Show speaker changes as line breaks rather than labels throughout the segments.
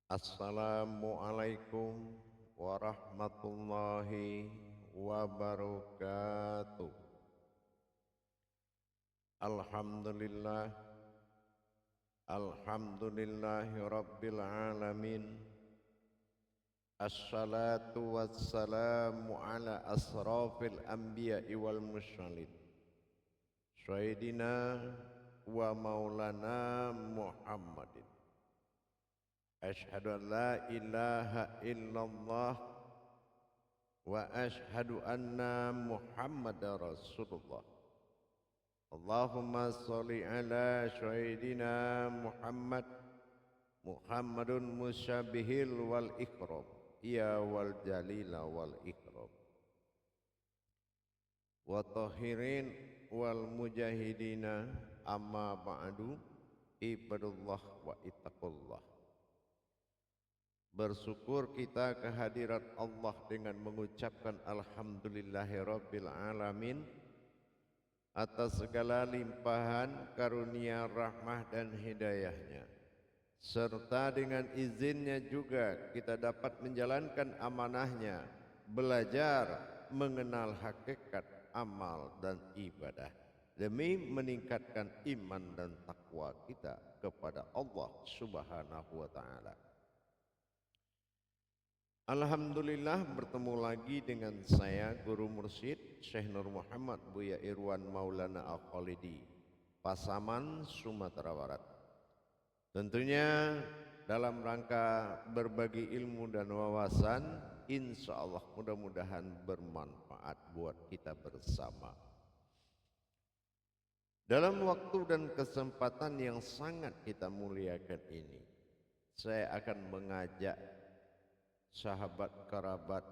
Assalamualaikum warahmatullahi wabarakatuh. Alhamdulillah, alhamdulillahi rabbil alamin. Assalatu wassalamu ala asrafil anbiya'i wal mursalin, Sayyidina wa maulana Muhammadin. Asyhadu an la ilaha illallah wa asyhadu anna Muhammadar Rasulullah. Allahumma sholli ala sayyidina Muhammadun musyabihil wal ikram, ya wal jalila wal ikram, wa tahirin wal mujahidina, amma ba'du. Ibadullah wa ittaqullah. Bersyukur kita kehadirat Allah dengan mengucapkan alhamdulillahirabbil alamin atas segala limpahan karunia, rahmah dan hidayahnya, serta dengan izinnya juga kita dapat menjalankan amanahnya, belajar mengenal hakikat amal dan ibadah demi meningkatkan iman dan takwa kita kepada Allah Subhanahu wa ta'ala. Alhamdulillah, bertemu lagi dengan saya Guru Mursyid Syekh Nur Muhammad Buya Irwan Maulana Al-Khalidi, Pasaman, Sumatera Barat. Tentunya dalam rangka berbagi ilmu dan wawasan, insya Allah mudah-mudahan bermanfaat buat kita bersama. Dalam waktu dan kesempatan yang sangat kita muliakan ini, saya akan mengajak sahabat, kerabat,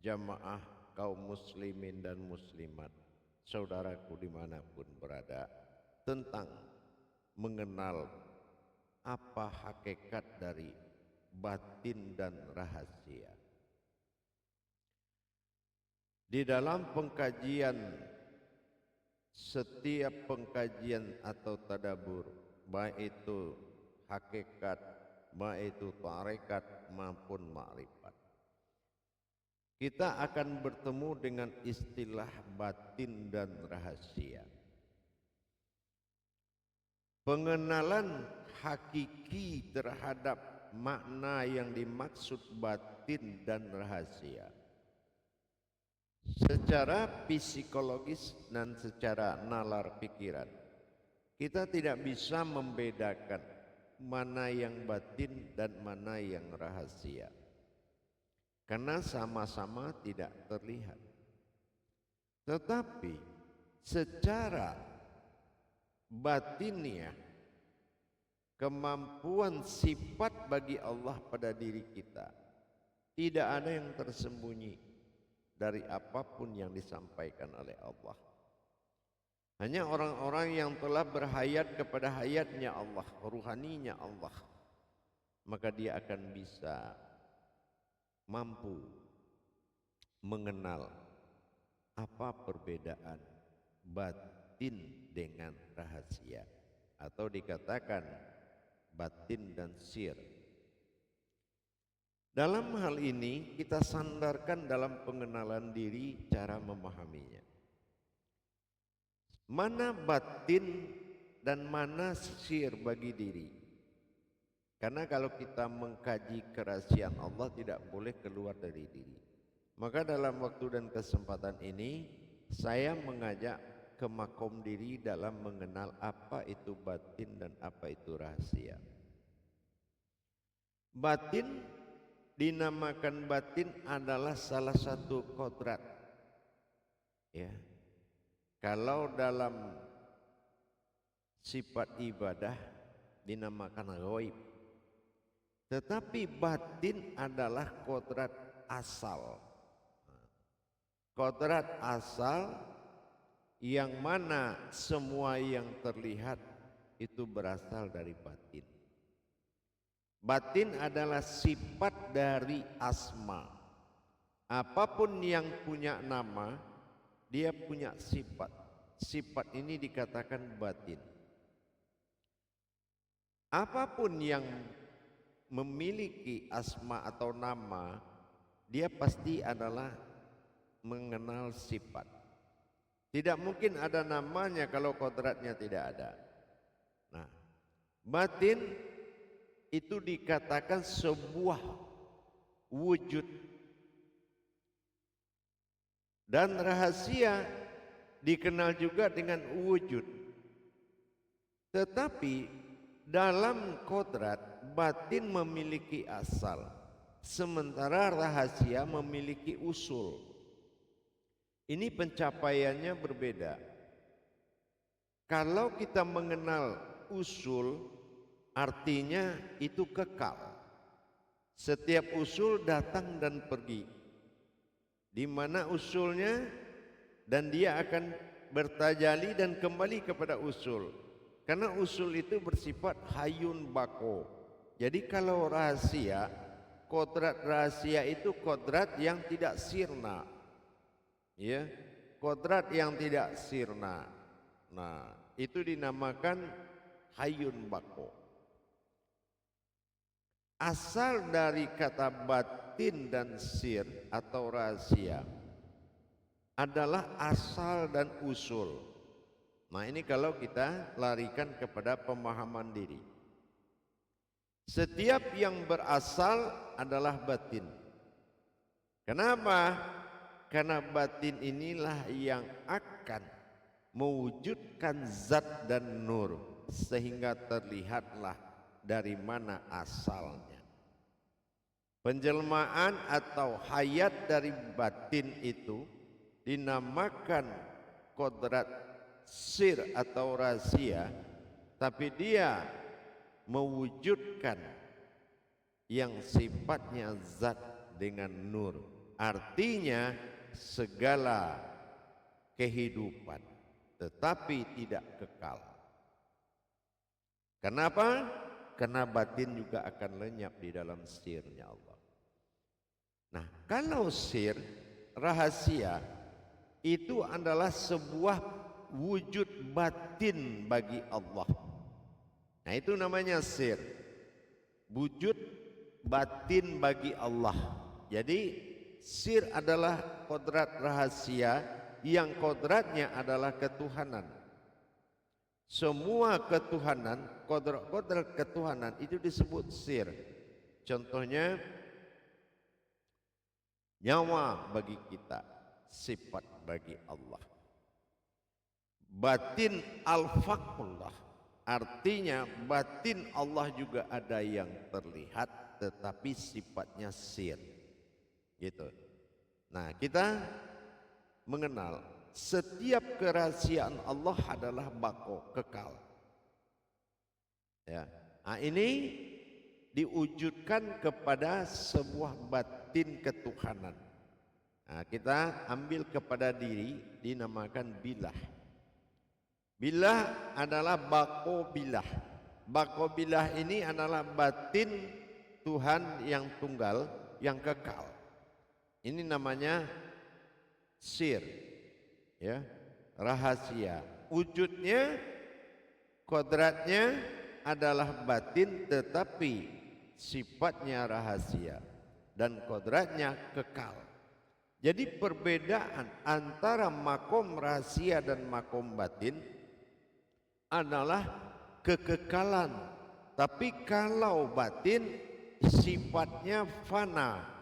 jamaah kaum muslimin dan muslimat, saudaraku dimanapun berada, tentang mengenal apa hakikat dari batin dan rahasia. Di dalam setiap pengkajian atau tadabur, baik itu hakikat, baik itu tarekat maupun ma'rifat, kita akan bertemu dengan istilah batin dan rahasia. Pengenalan hakiki terhadap makna yang dimaksud batin dan rahasia secara psikologis dan secara nalar pikiran, kita tidak bisa membedakan mana yang batin dan mana yang rahasia, karena sama-sama tidak terlihat. Tetapi secara batiniah, kemampuan sifat bagi Allah pada diri kita, tidak ada yang tersembunyi dari apapun yang disampaikan oleh Allah. Hanya orang-orang yang telah berhayat kepada hayatnya Allah, ruhaninya Allah, maka dia akan bisa mampu mengenal apa perbedaan batin dengan rahasia, atau dikatakan batin dan sir. Dalam hal ini kita sandarkan dalam pengenalan diri, cara memahaminya. Mana batin dan mana sir bagi diri. Karena kalau kita mengkaji kerahasiaan Allah tidak boleh keluar dari diri. Maka dalam waktu dan kesempatan ini saya mengajak ke makom diri dalam mengenal apa itu batin dan apa itu rahasia. Batin, dinamakan batin, adalah salah satu kodrat, ya. Kalau dalam sifat ibadah dinamakan ghaib, tetapi batin adalah kodrat asal. Kodrat asal yang mana semua yang terlihat itu berasal dari batin. Batin adalah sifat dari asma. Apapun yang punya nama, dia punya sifat. Sifat ini dikatakan batin. Apapun yang memiliki asma atau nama, dia pasti adalah mengenal sifat. Tidak mungkin ada namanya kalau kodratnya tidak ada. Nah, batin itu dikatakan sebuah wujud, dan rahasia dikenal juga dengan wujud. Tetapi dalam kodrat, batin memiliki asal, sementara rahasia memiliki usul. Ini pencapaiannya berbeda. Kalau kita mengenal usul, artinya itu kekal. Setiap usul datang dan pergi. Di mana usulnya, dan dia akan bertajali dan kembali kepada usul. Karena usul itu bersifat hayun bako. Jadi kalau rahasia, kodrat rahasia itu kodrat yang tidak sirna. Ya, kodrat yang tidak sirna. Nah, itu dinamakan hayun bako. Asal dari kata batin dan sir atau rahasia adalah asal dan usul. Nah, ini kalau kita larikan kepada pemahaman diri. Setiap yang berasal adalah batin. Kenapa? Karena batin inilah yang akan mewujudkan zat dan nur, sehingga terlihatlah dari mana asalnya. Penjelmaan atau hayat dari batin itu dinamakan kodrat sir atau rahasia, tapi dia mewujudkan yang sifatnya zat dengan nur. Artinya segala kehidupan, tetapi tidak kekal. Kenapa? Karena batin juga akan lenyap di dalam sirnya Allah. Nah, kalau sir, rahasia, itu adalah sebuah wujud batin bagi Allah. Nah, itu namanya sir, wujud batin bagi Allah. Jadi sir adalah kodrat rahasia yang kodratnya adalah ketuhanan. Semua ketuhanan, kodrat ketuhanan itu disebut sir. Contohnya nyawa bagi kita, sifat bagi Allah. Batin al-faqullah, artinya batin Allah juga ada yang terlihat tetapi sifatnya sir. Gitu. Nah, kita mengenal setiap kerahasiaan Allah adalah bako, kekal. Ya. Nah, ini diwujudkan kepada sebuah batin ketuhanan. Nah, kita ambil kepada diri, dinamakan bilah. Bilah adalah bako bilah. Bako bilah ini adalah batin Tuhan yang tunggal, yang kekal. Ini namanya sir, ya, rahasia. Wujudnya, kodratnya adalah batin, tetapi sifatnya rahasia dan kodratnya kekal. Jadi perbedaan antara makom rahasia dan makom batin adalah kekekalan. Tapi kalau batin sifatnya fana.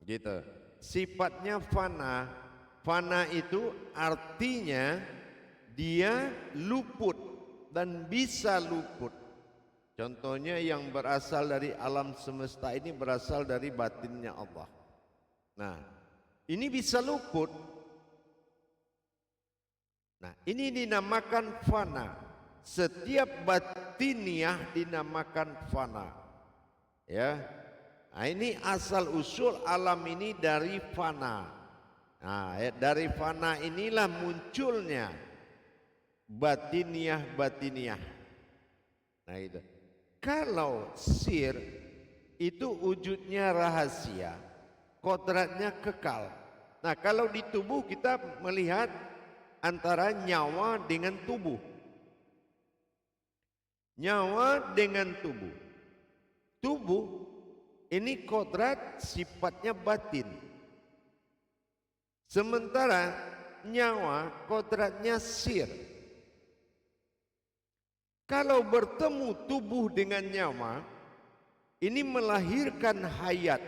Gitu. Sifatnya fana. Fana itu artinya dia luput dan bisa luput. Contohnya yang berasal dari alam semesta ini berasal dari batinnya Allah. Nah, ini bisa luput. Nah, ini dinamakan fana. Setiap batiniah dinamakan fana. Ya. Nah, ini asal usul alam ini dari fana. Nah, dari fana inilah munculnya batiniah. Nah, itu. Kalau sir itu wujudnya rahasia, kodratnya kekal. Nah, kalau di tubuh kita melihat antara nyawa dengan tubuh. Nyawa dengan tubuh. tubuh ini kodrat sifatnya batin. Sementara nyawa kodratnya sir. Kalau bertemu tubuh dengan nyawa, ini melahirkan hayat,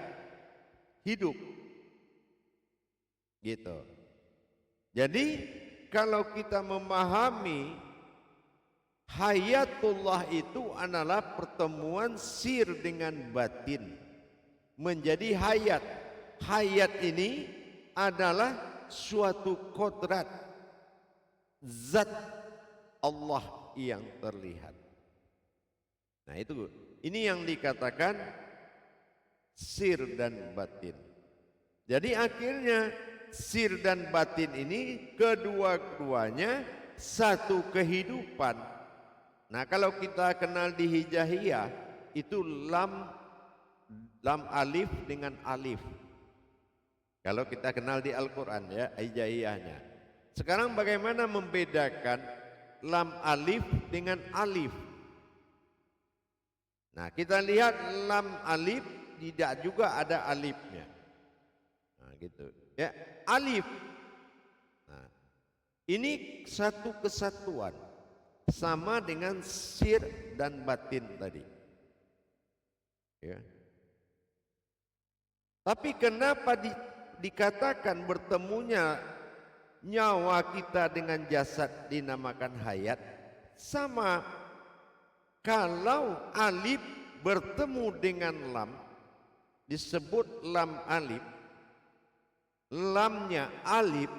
hidup. Gitu. Jadi kalau kita memahami hayatullah itu adalah pertemuan sir dengan batin menjadi hayat. Hayat ini adalah suatu kodrat zat Allah yang terlihat. Nah itu, ini yang dikatakan sir dan batin. Jadi akhirnya sir dan batin ini kedua-duanya satu kehidupan. Nah kalau kita kenal di hijaiyah itu lam alif dengan alif. Kalau kita kenal di Al-Quran ya hijaiyahnya. Sekarang bagaimana membedakan lam alif dengan alif? Nah kita lihat lam alif tidak juga ada alifnya. Nah gitu ya, alif. Nah, ini satu kesatuan sama dengan sir dan batin tadi. Ya. Tapi kenapa dikatakan bertemunya nyawa kita dengan jasad dinamakan hayat? Sama, kalau alif bertemu dengan lam disebut lam alif, lamnya alif,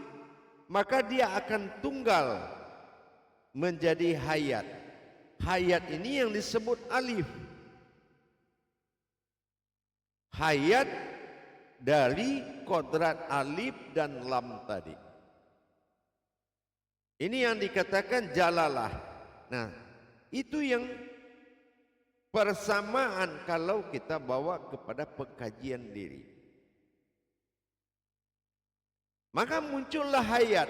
maka dia akan tunggal menjadi hayat. Hayat ini yang disebut alif. Hayat dari kodrat alif dan lam tadi. Ini yang dikatakan jalalah. Nah, itu yang persamaan kalau kita bawa kepada pengkajian diri. Maka muncullah hayat.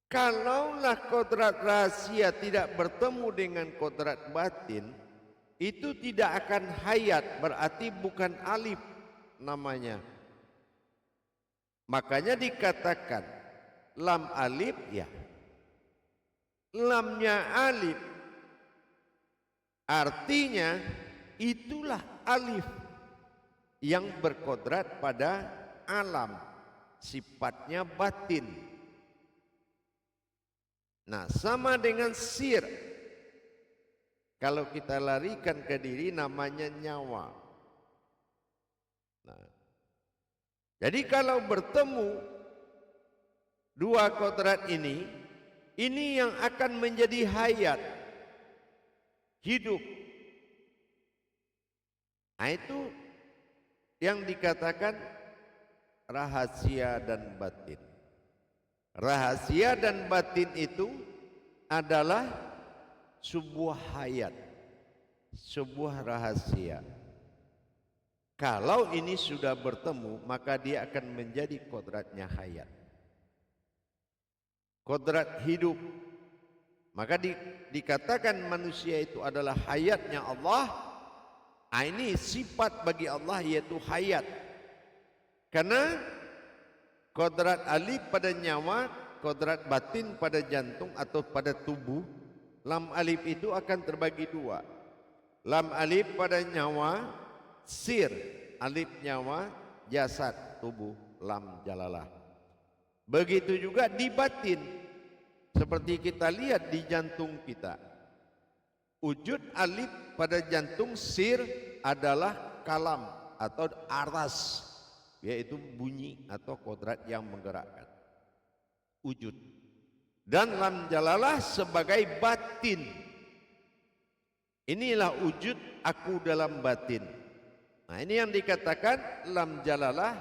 Kalaulah kodrat rahasia tidak bertemu dengan kodrat batin, itu tidak akan hayat, berarti bukan alif namanya. Makanya dikatakan lam alif ya. Lamnya alif. Artinya itulah alif yang berkodrat pada alam, sifatnya batin. Nah, sama dengan sir. Kalau kita larikan ke diri namanya nyawa. Nah, jadi kalau bertemu dua kodrat ini yang akan menjadi hayat, hidup. Nah itu yang dikatakan rahasia dan batin. Rahasia dan batin itu adalah sebuah hayat, sebuah rahasia. Kalau ini sudah bertemu, maka dia akan menjadi kodratnya hayat, kodrat hidup. Maka dikatakan manusia itu adalah hayatnya Allah. Nah, ini sifat bagi Allah yaitu hayat. Karena kodrat alif pada nyawa, kodrat batin pada jantung atau pada tubuh. Lam alif itu akan terbagi dua. Lam alif pada nyawa, sir. Alif nyawa, jasad, tubuh, lam jalalah. Begitu juga di batin. Seperti kita lihat di jantung kita. Wujud alif pada jantung, sir adalah kalam atau aras, yaitu bunyi atau kodrat yang menggerakkan. Wujud. Dan lam jalalah sebagai batin. Inilah wujud aku dalam batin. Nah ini yang dikatakan lam jalalah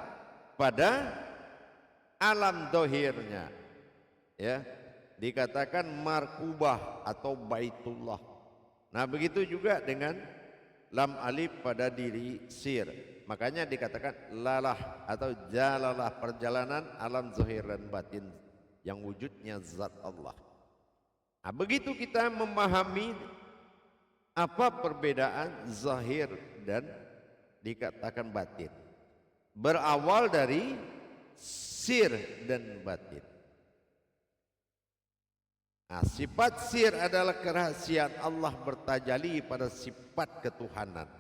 pada alam dohirnya. Ya, dikatakan markubah atau baitullah. Nah begitu juga dengan lam alif pada diri sir. Makanya dikatakan lalah atau jalalah, perjalanan alam zahir dan batin yang wujudnya zat Allah. Nah begitu kita memahami Apa perbedaan zahir dan dikatakan batin? Berawal dari sir dan batin. Nah, sifat sir adalah kerahasiaan Allah bertajalli pada sifat ketuhanan.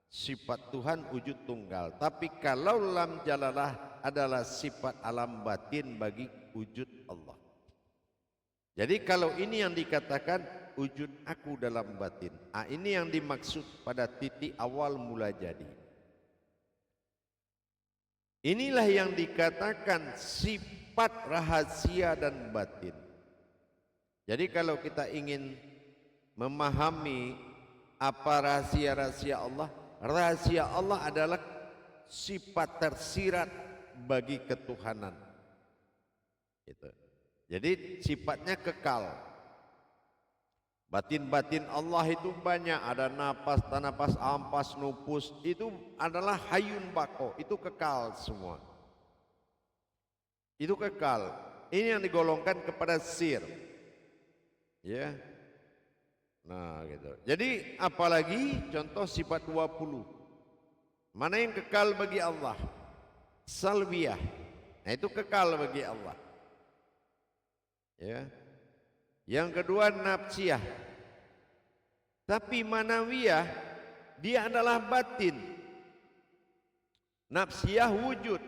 Sifat Tuhan wujud tunggal. Tapi kalau lam jalalah adalah sifat alam batin bagi wujud Allah. Jadi kalau ini yang dikatakan wujud aku dalam batin. Ini yang dimaksud pada titik awal mula jadi. Inilah yang dikatakan sifat rahasia dan batin. Jadi kalau kita ingin memahami apa rahasia-rahasia Allah adalah sifat tersirat bagi ketuhanan. Gitu. Jadi sifatnya kekal. Batin-batin Allah itu banyak, ada napas, tanapas, ampas, nupus, itu adalah hayun bako, itu kekal semua. Itu kekal. Ini yang digolongkan kepada sir. Ya. Nah, gitu. Jadi apalagi contoh sifat 20. Mana yang kekal bagi Allah? Salbiyah. Nah, itu kekal bagi Allah. Ya. Yang kedua nafsiyah. Tapi manawiyah dia adalah batin. Nafsiyah wujud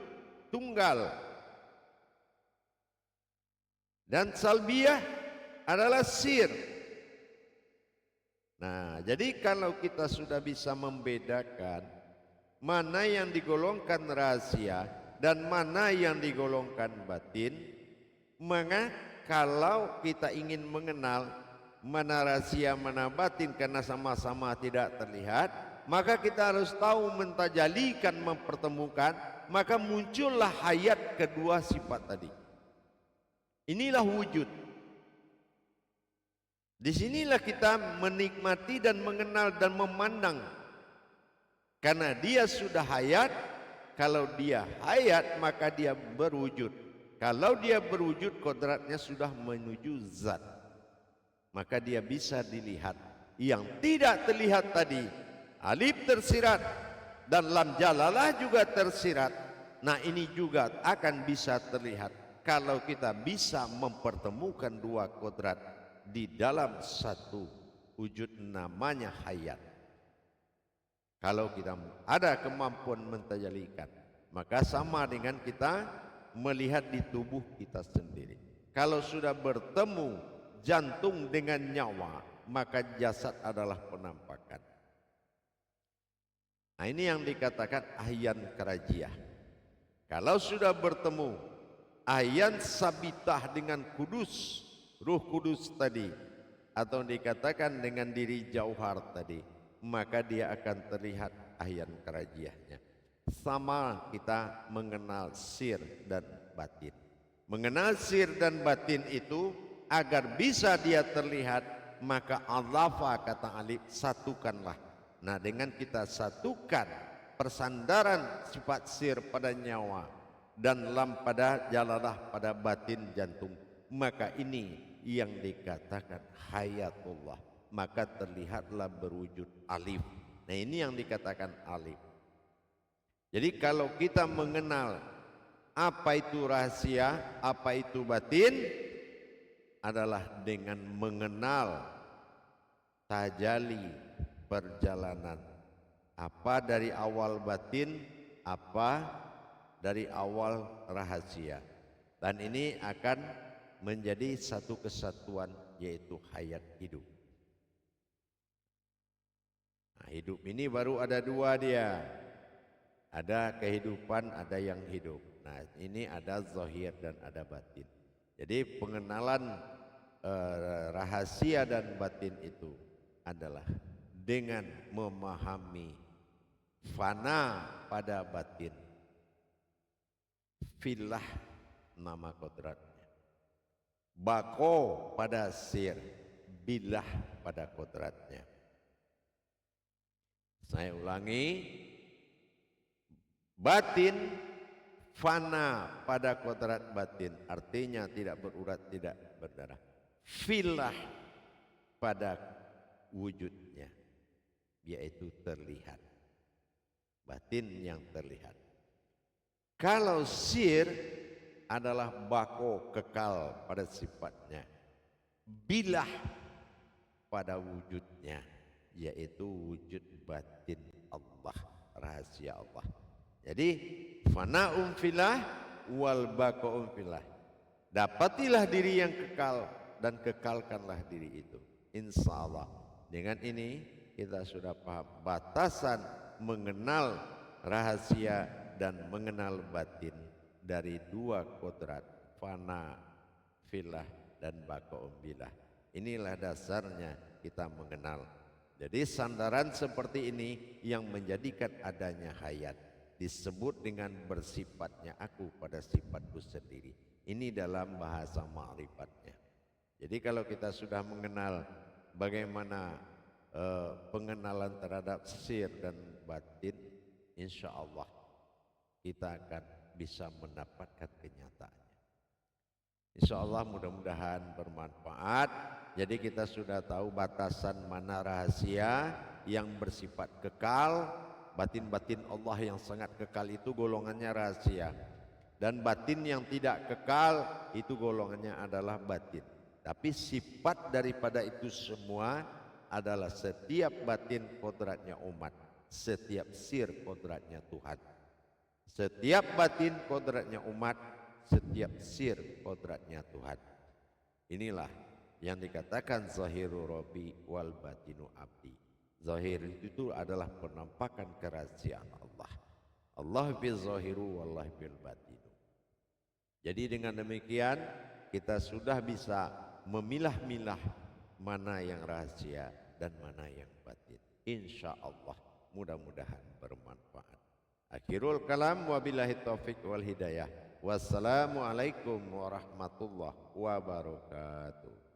tunggal. Dan salbiyah adalah sir. Nah, jadi kalau kita sudah bisa membedakan mana yang digolongkan rahasia dan mana yang digolongkan batin, maka kalau kita ingin mengenal mana rahasia mana batin karena sama-sama tidak terlihat, maka kita harus tahu mentajalikan, mempertemukan, maka muncullah hayat kedua sifat tadi. Inilah wujud. Disinilah kita menikmati dan mengenal dan memandang. Karena dia sudah hayat, kalau dia hayat maka dia berwujud. Kalau dia berwujud kodratnya sudah menuju zat. Maka dia bisa dilihat. Yang tidak terlihat tadi, alif tersirat dan lam jalalah juga tersirat. Nah ini juga akan bisa terlihat kalau kita bisa mempertemukan dua kodrat di dalam satu wujud namanya hayat. Kalau kita ada kemampuan mentajalikan, maka sama dengan kita melihat di tubuh kita sendiri. Kalau sudah bertemu jantung dengan nyawa, maka jasad adalah penampakan. Nah ini yang dikatakan ahyan karajiah. Kalau sudah bertemu ahyan sabitah dengan kudus, Ruh Kudus tadi, atau dikatakan dengan diri jauhar tadi, maka dia akan terlihat ahyan karajiahnya. Sama kita mengenal sir dan batin. Mengenal sir dan batin itu agar bisa dia terlihat, maka allafa kata alif satukanlah. Nah dengan kita satukan persandaran sifat sir pada nyawa dan lam pada jalalah pada batin jantung, maka ini yang dikatakan hayatullah, maka terlihatlah berwujud alif. Nah ini yang dikatakan alif. Jadi kalau kita mengenal apa itu rahasia, apa itu batin, adalah dengan mengenal tajali perjalanan. Apa dari awal batin, apa dari awal rahasia. Dan ini akan menjadi satu kesatuan, yaitu hayat hidup. Nah, hidup ini baru ada dua dia. Ada kehidupan, ada yang hidup. Nah ini ada zahir dan ada batin. Jadi pengenalan rahasia dan batin itu adalah dengan memahami fana pada batin, filah nama kodratnya, bako pada sir, bilah pada kodratnya. Saya ulangi, batin fana pada kodrat batin, artinya tidak berurat, tidak berdarah. Filah pada wujudnya, yaitu terlihat, batin yang terlihat. Kalau sir adalah bako, kekal pada sifatnya, bilah pada wujudnya, yaitu wujud batin Allah, rahasia Allah. Jadi fana'um filah wal baqa'um filah. Dapatilah diri yang kekal dan kekalkanlah diri itu. Insya Allah. Dengan ini kita sudah paham batasan mengenal rahasia dan mengenal batin dari dua kodrat, fana filah dan baqa'um filah. Inilah dasarnya kita mengenal. Jadi sandaran seperti ini yang menjadikan adanya hayat, disebut dengan bersifatnya aku pada sifatku sendiri. Ini dalam bahasa ma'rifatnya. Jadi kalau kita sudah mengenal bagaimana pengenalan terhadap sir dan batin, insya Allah kita akan bisa mendapatkan kenyataannya. Insya Allah mudah-mudahan bermanfaat. Jadi kita sudah tahu batasan mana rahasia yang bersifat kekal. Batin-batin Allah yang sangat kekal itu golongannya rahasia. Dan batin yang tidak kekal itu golongannya adalah batin. Tapi sifat daripada itu semua adalah setiap batin kodratnya umat, setiap sir kodratnya Tuhan. Setiap batin kodratnya umat, setiap sir kodratnya Tuhan. Inilah yang dikatakan zahiru Rabbi wal batinu abdi. Zahir itu adalah penampakan kerahasiaan Allah. Allah bil zahiru wallahi bil batinu. Jadi dengan demikian kita sudah bisa memilah-milah mana yang rahasia dan mana yang batin. Insya Allah mudah-mudahan bermanfaat. Akhirul kalam wabillahi taufik wal hidayah. Wassalamualaikum warahmatullahi wabarakatuh.